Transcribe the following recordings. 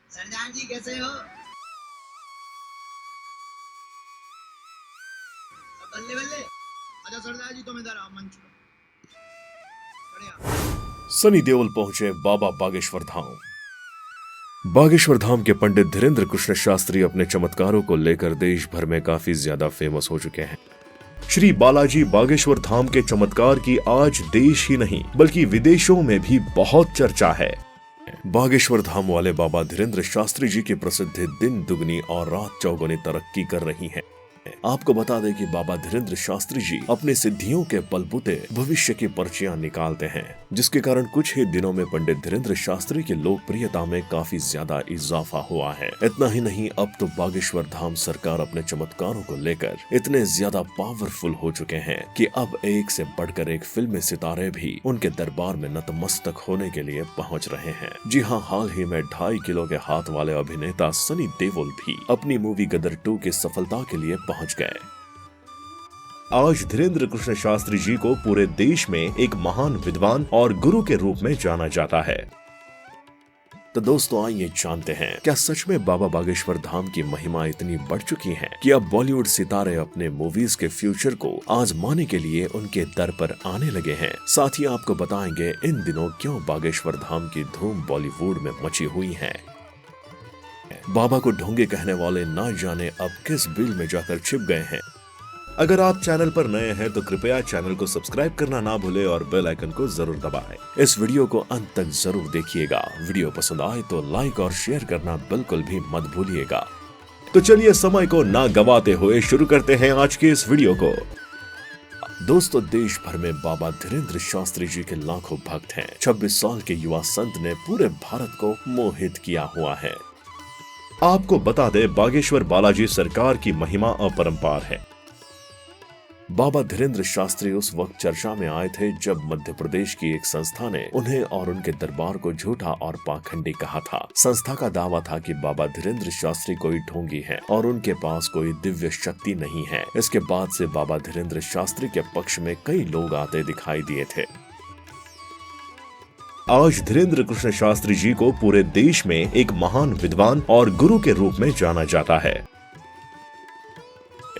सरदार जी कैसे हो? बल्ले बल्ले। अच्छा सरदार जी तुम इधर आओ मंच पर। बढ़िया। सनी देओल पहुंचे बाबा बागेश्वर धाम। बागेश्वर धाम के पंडित धीरेन्द्र कृष्ण शास्त्री अपने चमत्कारों को लेकर देश भर में काफी ज्यादा फेमस हो चुके हैं। श्री बालाजी बागेश्वर धाम के चमत्कार की आज देश ही नहीं बल्कि विदेशों में भी बहुत चर्चा है। बागेश्वर धाम वाले बाबा धीरेन्द्र शास्त्री जी की प्रसिद्धि दिन दुगनी और रात चौगुनी तरक्की कर रही है। आपको बता दें कि बाबा धीरेन्द्र शास्त्री जी अपने सिद्धियों के बलबूते भविष्य की पर्चियां निकालते हैं, जिसके कारण कुछ ही दिनों में पंडित धीरेन्द्र शास्त्री की लोकप्रियता में काफी ज्यादा इजाफा हुआ है। इतना ही नहीं, अब तो बागेश्वर धाम सरकार अपने चमत्कारों को लेकर इतने ज्यादा पावरफुल हो चुके हैं कि अब एक से बढ़कर एक फिल्मी सितारे भी उनके दरबार में नतमस्तक होने के लिए पहुँच रहे हैं। जी हाँ, हाल ही में 2.5 किलो के हाथ वाले अभिनेता सनी देओल भी अपनी मूवी गदर 2 की सफलता के लिए पहुंच गए। आज धीरेन्द्र कृष्ण शास्त्री जी को पूरे देश में एक महान विद्वान और गुरु के रूप में जाना जाता है। तो दोस्तों आइए जानते हैं, क्या सच में बाबा बागेश्वर धाम की महिमा इतनी बढ़ चुकी है कि अब बॉलीवुड सितारे अपने मूवीज के फ्यूचर को आजमाने के लिए उनके दर पर आने लगे हैं। साथ ही आपको बताएंगे इन दिनों क्यों बागेश्वर धाम की धूम बॉलीवुड में मची हुई है। बाबा को ढोंगे कहने वाले ना जाने अब किस बिल में जाकर छिप गए हैं। अगर आप चैनल पर नए हैं तो कृपया चैनल को सब्सक्राइब करना ना भूले और बेल आइकन को जरूर दबाएं। इस वीडियो को अंत तक जरूर देखिएगा। वीडियो पसंद आए तो लाइक और शेयर करना बिल्कुल भी मत भूलिएगा। तो चलिए समय को ना गवाते हुए शुरू करते हैं आज के इस वीडियो को। दोस्तों, देश भर में बाबा धीरेन्द्र शास्त्री जी के लाखों भक्त हैं। 26 साल के युवा संत ने पूरे भारत को मोहित किया हुआ है। आपको बता दें, बागेश्वर बालाजी सरकार की महिमा अपरंपार है। बाबा धीरेन्द्र शास्त्री उस वक्त चर्चा में आए थे जब मध्य प्रदेश की एक संस्था ने उन्हें और उनके दरबार को झूठा और पाखंडी कहा था। संस्था का दावा था कि बाबा धीरेन्द्र शास्त्री कोई ढोंगी है और उनके पास कोई दिव्य शक्ति नहीं है। इसके बाद से बाबा धीरेन्द्र शास्त्री के पक्ष में कई लोग आते दिखाई दिए थे। आज धीरेन्द्र कृष्ण शास्त्री जी को पूरे देश में एक महान विद्वान और गुरु के रूप में जाना जाता है।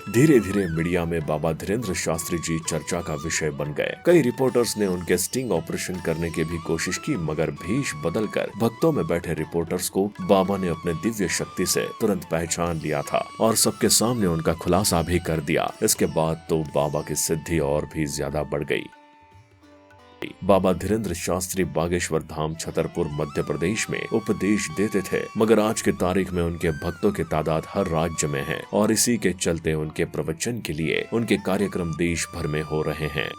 धीरे धीरे मीडिया में बाबा धीरेन्द्र शास्त्री जी चर्चा का विषय बन गए। कई रिपोर्टर्स ने उनके स्टिंग ऑपरेशन करने की भी कोशिश की, मगर भेष बदलकर भक्तों में बैठे रिपोर्टर्स को बाबा ने अपने दिव्य शक्ति से तुरंत पहचान लिया था और सबके सामने उनका खुलासा भी कर दिया। इसके बाद तो बाबा की सिद्धि और भी ज्यादा बढ़ गई। बाबा धीरेन्द्र शास्त्री बागेश्वर धाम छतरपुर मध्य प्रदेश में उपदेश देते थे, मगर आज की तारीख में उनके भक्तों की तादाद हर राज्य में है और इसी के चलते उनके प्रवचन के लिए उनके कार्यक्रम देश भर में हो रहे हैं।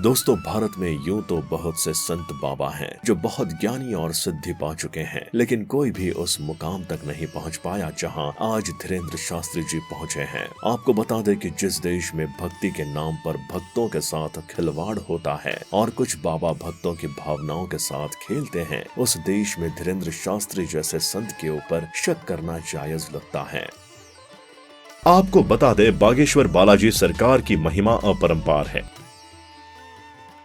दोस्तों, भारत में यूं तो बहुत से संत बाबा हैं जो बहुत ज्ञानी और सिद्धि पा चुके हैं, लेकिन कोई भी उस मुकाम तक नहीं पहुंच पाया जहां आज धीरेन्द्र शास्त्री जी पहुंचे हैं। आपको बता दें कि जिस देश में भक्ति के नाम पर भक्तों के साथ खिलवाड़ होता है और कुछ बाबा भक्तों की भावनाओं के साथ खेलते हैं, उस देश में धीरेन्द्र शास्त्री जैसे संत के ऊपर शक करना जायज लगता है। आपको बता दें, बागेश्वर बालाजी सरकार की महिमा अपरंपार है,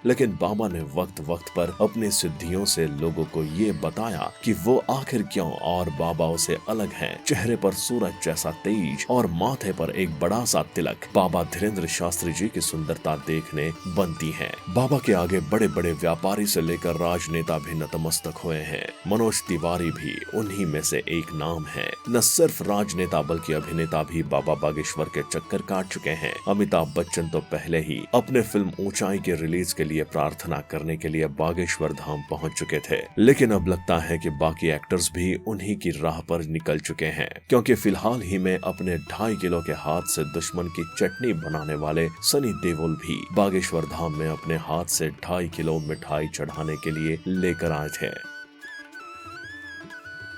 लेकिन बाबा ने वक्त वक्त पर अपनी सिद्धियों से लोगों को ये बताया कि वो आखिर क्यों और बाबाओं से अलग हैं। चेहरे पर सूरज जैसा तेज और माथे पर एक बड़ा सा तिलक बाबा धीरेन्द्र शास्त्री जी की सुंदरता देखने बनती है। बाबा के आगे बड़े बड़े व्यापारी से लेकर राजनेता भी नतमस्तक हुए हैं। मनोज तिवारी भी उन्हीं में से एक नाम है। न सिर्फ राजनेता बल्कि अभिनेता भी बाबा बागेश्वर के चक्कर काट चुके हैं। अमिताभ बच्चन तो पहले ही अपने फिल्म ऊंचाई के रिलीज के लिए प्रार्थना करने के लिए बागेश्वर धाम पहुंच चुके थे, लेकिन अब लगता है कि बाकी एक्टर्स भी उन्हीं की राह पर निकल चुके हैं, क्योंकि फिलहाल ही में अपने 2.5 किलो के हाथ से दुश्मन की चटनी बनाने वाले सनी देओल भी बागेश्वर धाम में अपने हाथ से 2.5 किलो मिठाई चढ़ाने के लिए लेकर आए थे।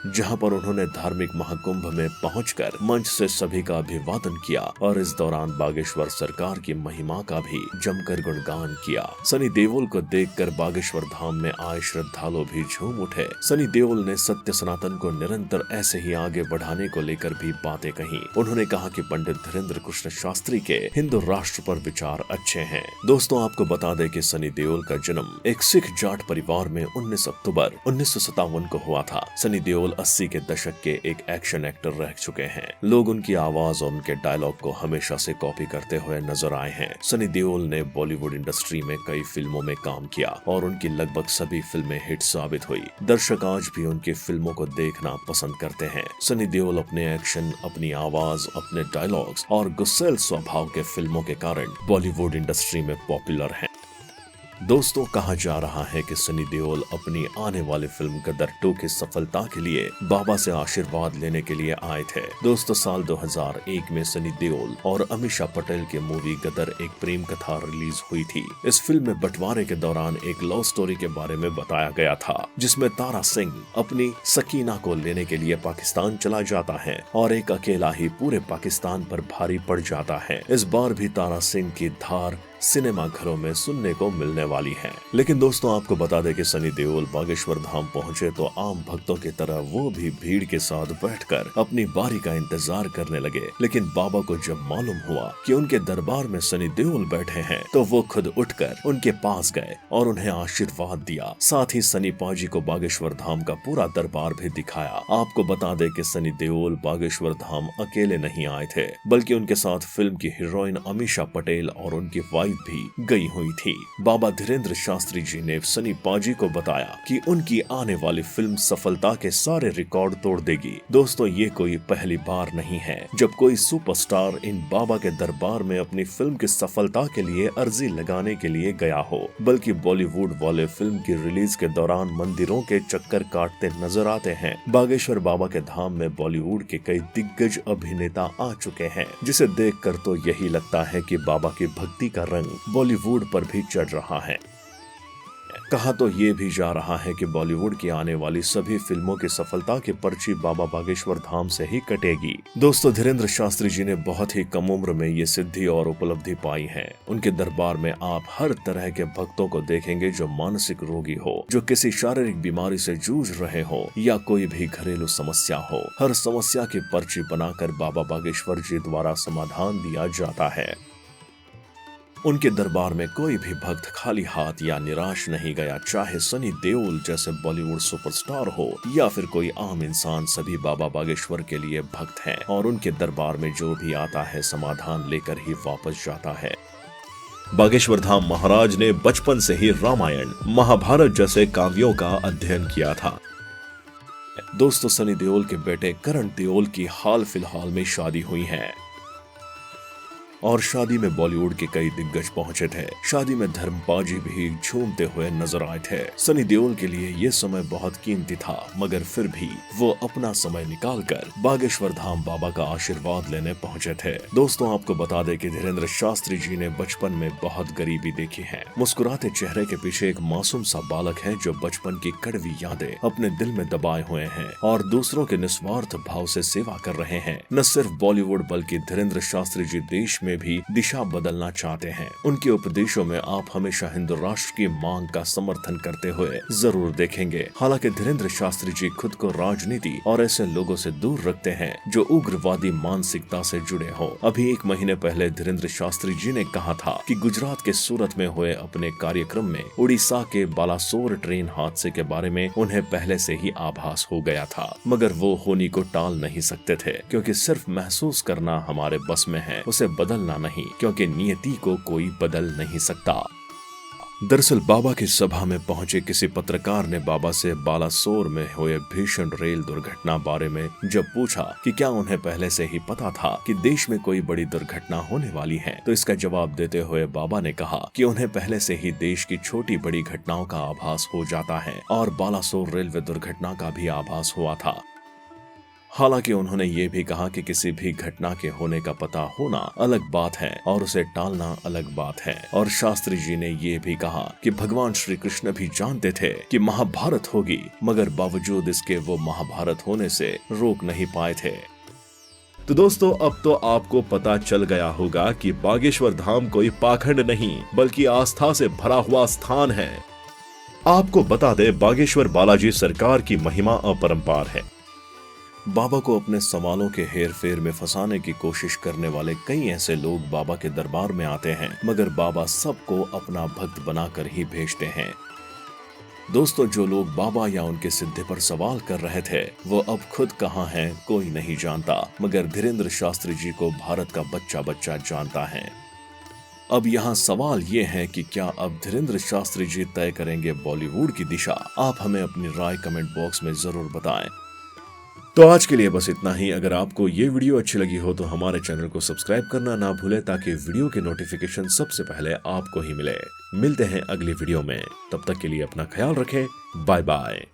जहां पर उन्होंने धार्मिक महाकुंभ में पहुंचकर मंच से सभी का अभिवादन किया और इस दौरान बागेश्वर सरकार की महिमा का भी जमकर गुणगान किया। सनी देओल को देखकर बागेश्वर धाम में आए श्रद्धालु भी झूम उठे। सनी देओल ने सत्य सनातन को निरंतर ऐसे ही आगे बढ़ाने को लेकर भी बातें कही। उन्होंने कहा कि पंडित धीरेन्द्र कृष्ण शास्त्री के हिंदू राष्ट्र पर विचार अच्छे हैं। दोस्तों, आपको बता दें कि सनी देओल का जन्म एक सिख जाट परिवार में 19 अक्टूबर 1957 को हुआ था। सनी देओल 80 के दशक के एक एक्शन एक्टर रह चुके हैं। लोग उनकी आवाज और उनके डायलॉग को हमेशा से कॉपी करते हुए नजर आए हैं। सनी देओल ने बॉलीवुड इंडस्ट्री में कई फिल्मों में काम किया और उनकी लगभग सभी फिल्में हिट साबित हुई। दर्शक आज भी उनकी फिल्मों को देखना पसंद करते हैं। सनी देओल अपने एक्शन, अपनी आवाज, अपने डायलॉग्स और गुस्सैल स्वभाव के फिल्मों के कारण बॉलीवुड इंडस्ट्री में पॉपुलर हैं। दोस्तों, कहा जा रहा है कि सनी देओल अपनी आने वाली फिल्म गदर 2 की सफलता के लिए बाबा से आशीर्वाद लेने के लिए आए थे। दोस्तों, साल 2001 में सनी देओल और अमीषा पटेल की मूवी गदर एक प्रेम कथा रिलीज हुई थी। इस फिल्म में बंटवारे के दौरान एक लव स्टोरी के बारे में बताया गया था, जिसमें तारा सिंह अपनी सकीना को लेने के लिए पाकिस्तान चला जाता है और एक अकेला ही पूरे पाकिस्तान पर भारी पड़ जाता है। इस बार भी तारा सिंह की धार सिनेमा घरों में सुनने को मिलने वाली है। लेकिन दोस्तों, आपको बता दें कि सनी देओल बागेश्वर धाम पहुंचे तो आम भक्तों की तरह वो भी भीड़ के साथ बैठकर अपनी बारी का इंतजार करने लगे। लेकिन बाबा को जब मालूम हुआ कि उनके दरबार में सनी देओल बैठे हैं तो वो खुद उठकर उनके पास गए और उन्हें आशीर्वाद दिया। साथ ही सनी पाजी को बागेश्वर धाम का पूरा दरबार भी दिखाया। आपको बता दें कि सनी देओल बागेश्वर धाम अकेले नहीं आए थे, बल्कि उनके साथ फिल्म की हीरोइन अमीषा पटेल और उनकी वाइफ भी गई हुई थी। बाबा धीरेन्द्र शास्त्री जी ने सनी पाजी को बताया कि उनकी आने वाली फिल्म सफलता के सारे रिकॉर्ड तोड़ देगी। दोस्तों, ये कोई पहली बार नहीं है जब कोई सुपरस्टार इन बाबा के दरबार में अपनी फिल्म की सफलता के लिए अर्जी लगाने के लिए गया हो, बल्कि बॉलीवुड वाले फिल्म की रिलीज के दौरान मंदिरों के चक्कर काटते नजर आते हैं। बागेश्वर बाबा के धाम में बॉलीवुड के कई दिग्गज अभिनेता आ चुके हैं, जिसे देखकर तो यही लगता है कि बाबा की भक्ति का रंग बॉलीवुड पर भी चढ़ रहा है। कहा तो ये भी जा रहा है कि बॉलीवुड की आने वाली सभी फिल्मों की सफलता की पर्ची बाबा बागेश्वर धाम से ही कटेगी। दोस्तों, धीरेन्द्र शास्त्री जी ने बहुत ही कम उम्र में ये सिद्धि और उपलब्धि पाई है। उनके दरबार में आप हर तरह के भक्तों को देखेंगे, जो मानसिक रोगी हो, जो किसी शारीरिक बीमारी से जूझ रहे हो या कोई भी घरेलू समस्या हो। हर समस्या की पर्ची बनाकर बाबा बागेश्वर जी द्वारा समाधान दिया जाता है। उनके दरबार में कोई भी भक्त खाली हाथ या निराश नहीं गया, चाहे सनी देओल जैसे बॉलीवुड सुपरस्टार हो या फिर कोई आम इंसान। सभी बाबा बागेश्वर के लिए भक्त हैं और उनके दरबार में जो भी आता है समाधान लेकर ही वापस जाता है। बागेश्वर धाम महाराज ने बचपन से ही रामायण, महाभारत जैसे काव्यों का अध्ययन किया था। दोस्तों, सनी देओल के बेटे करण देओल की हाल फिलहाल में शादी हुई है और शादी में बॉलीवुड के कई दिग्गज पहुंचे थे। शादी में धर्मपाजी भी झूमते हुए नजर आए थे। सनी देओल के लिए ये समय बहुत कीमती था, मगर फिर भी वो अपना समय निकालकर बागेश्वर धाम बाबा का आशीर्वाद लेने पहुंचे थे। दोस्तों, आपको बता दें कि धीरेन्द्र शास्त्री जी ने बचपन में बहुत गरीबी देखी है। मुस्कुराते चेहरे के पीछे एक मासूम सा बालक है जो बचपन की कड़वी यादें अपने दिल में दबाए हुए हैं और दूसरों के निस्वार्थ भाव से सेवा कर रहे हैं। न सिर्फ बॉलीवुड बल्कि धीरेन्द्र शास्त्री जी देश में भी दिशा बदलना चाहते हैं। उनके उपदेशों में आप हमेशा हिंदू राष्ट्र की मांग का समर्थन करते हुए जरूर देखेंगे। हालांकि धीरेन्द्र शास्त्री जी खुद को राजनीति और ऐसे लोगों से दूर रखते हैं जो उग्रवादी मानसिकता से जुड़े हों। अभी 1 महीने पहले धीरेन्द्र शास्त्री जी ने कहा था कि गुजरात के सूरत में हुए अपने कार्यक्रम में उड़ीसा के बालासोर ट्रेन हादसे के बारे में उन्हें पहले से ही आभास हो गया था, मगर वो होनी को टाल नहीं सकते थे, क्योंकि सिर्फ महसूस करना हमारे बस में है, उसे बदलना नहीं, क्योंकि नियति को कोई बदल नहीं सकता। दरअसल बाबा की सभा में पहुंचे किसी पत्रकार ने बाबा से बालासोर में हुए भीषण रेल दुर्घटना बारे में जब पूछा कि क्या उन्हें पहले से ही पता था कि देश में कोई बड़ी दुर्घटना होने वाली है, तो इसका जवाब देते हुए बाबा ने कहा कि उन्हें पहले से ही देश की छोटी बड़ी घटनाओं का आभास हो जाता है और बालासोर रेलवे दुर्घटना का भी आभास हुआ था। हालांकि उन्होंने ये भी कहा कि किसी भी घटना के होने का पता होना अलग बात है और उसे टालना अलग बात है। और शास्त्री जी ने ये भी कहा कि भगवान श्री कृष्ण भी जानते थे कि महाभारत होगी, मगर बावजूद इसके वो महाभारत होने से रोक नहीं पाए थे। तो दोस्तों, अब तो आपको पता चल गया होगा कि बागेश्वर धाम कोई पाखंड नहीं बल्कि आस्था से भरा हुआ स्थान है। आपको बता दे, बागेश्वर बालाजी सरकार की महिमा अपरंपार है। बाबा को अपने सवालों के हेर फेर में फंसाने की कोशिश करने वाले कई ऐसे लोग बाबा के दरबार में आते हैं, मगर बाबा सबको अपना भक्त बनाकर ही भेजते हैं। दोस्तों, जो लोग बाबा या उनके सिद्धि पर सवाल कर रहे थे वो अब खुद कहाँ हैं कोई नहीं जानता, मगर धीरेन्द्र शास्त्री जी को भारत का बच्चा बच्चा जानता है। अब यहाँ सवाल ये है कि क्या अब धीरेन्द्र शास्त्री जी तय करेंगे बॉलीवुड की दिशा? आप हमें अपनी राय कमेंट बॉक्स में जरूर बताएं। तो आज के लिए बस इतना ही। अगर आपको ये वीडियो अच्छी लगी हो तो हमारे चैनल को सब्सक्राइब करना ना भूलें, ताकि वीडियो के नोटिफिकेशन सबसे पहले आपको ही मिले। मिलते हैं अगली वीडियो में, तब तक के लिए अपना ख्याल रखें। Bye bye.